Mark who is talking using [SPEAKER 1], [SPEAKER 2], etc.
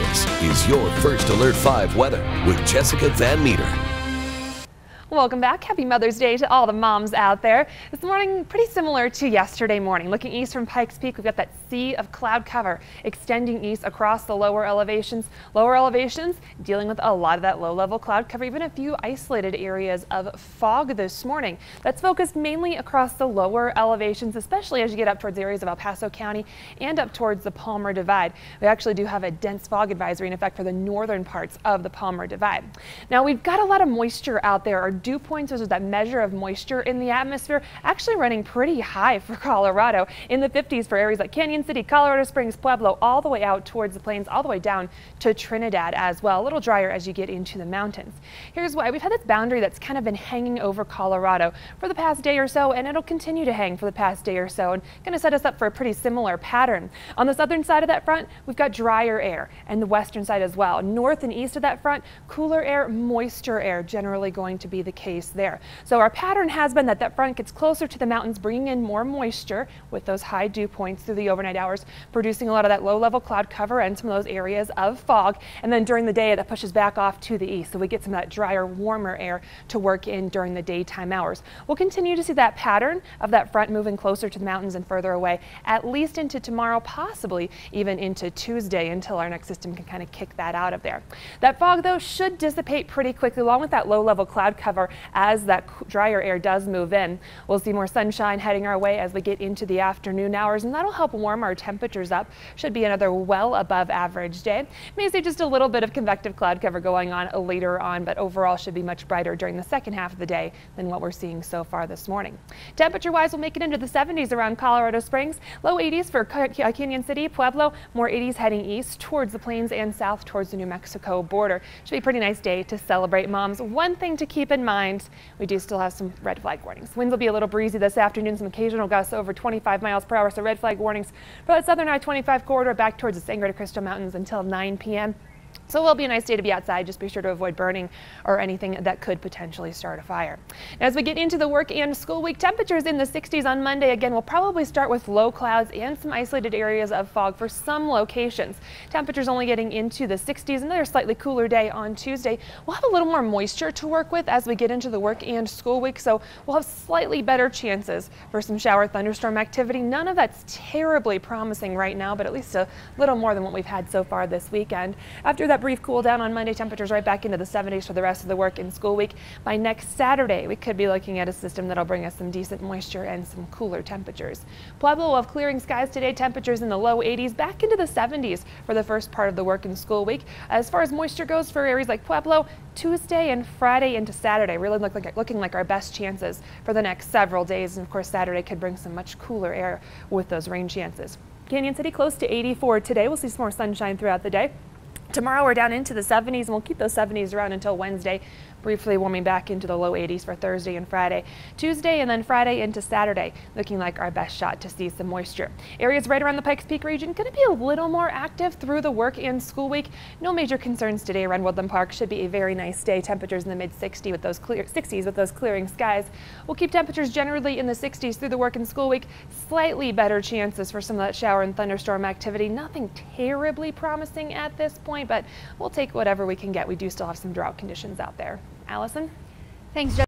[SPEAKER 1] This is your First Alert 5 weather with Jessica Van Meter.
[SPEAKER 2] Welcome back. Happy Mother's Day to all the moms out there. This morning, pretty similar to yesterday morning. Looking east from Pikes Peak, we've got that sea of cloud cover extending east across the lower elevations. Lower elevations dealing with a lot of that low-level cloud cover, even a few isolated areas of fog this morning. That's focused mainly across the lower elevations, especially as you get up towards areas of El Paso County and up towards the Palmer Divide. We actually do have a dense fog advisory in effect for the northern parts of the Palmer Divide. Now, we've got a lot of moisture out there. Our dew points, which is that measure of moisture in the atmosphere, actually running pretty high for Colorado, in the 50s for areas like Canyon City, Colorado Springs, Pueblo, all the way out towards the plains, all the way down to Trinidad as well. A little drier as you get into the mountains. Here's why. We've had this boundary that's kind of been hanging over Colorado for the past day or so, and it'll continue to hang for the past day or so, and going to set us up for a pretty similar pattern. On the southern side of that front, we've got drier air, and the western side as well. North and east of that front, cooler air, moisture air, generally going to be the case there. So our pattern has been that front gets closer to the mountains, bringing in more moisture with those high dew points through the overnight hours, producing a lot of that low-level cloud cover and some of those areas of fog. And then during the day, that pushes back off to the east, so we get some of that drier, warmer air to work in during the daytime hours. We'll continue to see that pattern of that front moving closer to the mountains and further away, at least into tomorrow, possibly even into Tuesday, until our next system can kind of kick that out of there. That fog, though, should dissipate pretty quickly, along with that low-level cloud cover. As that drier air does move in, we'll see more sunshine heading our way as we get into the afternoon hours, and that'll help warm our temperatures up. Should be another well above average day. May see just a little bit of convective cloud cover going on later on, but overall should be much brighter during the second half of the day than what we're seeing so far this morning. Temperature wise, we'll make it into the 70s around Colorado Springs, low 80s for Canyon City, Pueblo, more 80s heading east towards the plains and south towards the New Mexico border. Should be a pretty nice day to celebrate moms. One thing to keep in mind, we do still have some red flag warnings. Winds will be a little breezy this afternoon, some occasional gusts over 25 miles per hour, so red flag warnings for that southern I-25 corridor back towards the Sangre de Cristo Mountains until 9 p.m. So it will be a nice day to be outside. Just be sure to avoid burning or anything that could potentially start a fire. As we get into the work and school week, temperatures in the 60s on Monday. Again, we'll probably start with low clouds and some isolated areas of fog for some locations. Temperatures only getting into the 60s. Another slightly cooler day on Tuesday. We'll have a little more moisture to work with as we get into the work and school week, so we'll have slightly better chances for some shower thunderstorm activity. None of that's terribly promising right now, but at least a little more than what we've had so far this weekend. After that brief cool down on Monday, temperatures right back into the 70s for the rest of the work and school week. By next Saturday, we could be looking at a system that'll bring us some decent moisture and some cooler temperatures. Pueblo will have clearing skies today, temperatures in the low 80s, back into the 70s for the first part of the work and school week. As far as moisture goes for areas like Pueblo, Tuesday and Friday into Saturday really looking like our best chances for the next several days. And of course, Saturday could bring some much cooler air with those rain chances. Canyon City close to 84 today. We'll see some more sunshine throughout the day. Tomorrow we're down into the 70s, and we'll keep those 70s around until Wednesday, briefly warming back into the low 80s for Thursday and Friday. Tuesday and then Friday into Saturday, looking like our best shot to see some moisture. Areas right around the Pikes Peak region going to be a little more active through the work and school week. No major concerns today around Woodland Park. Should be a very nice day. Temperatures in the mid-60s with those 60s with those clearing skies. We'll keep temperatures generally in the 60s through the work and school week. Slightly better chances for some of that shower and thunderstorm activity. Nothing terribly promising at this point, but we'll take whatever we can get. We do still have some drought conditions out there. Allison?
[SPEAKER 3] Thanks, Jessica.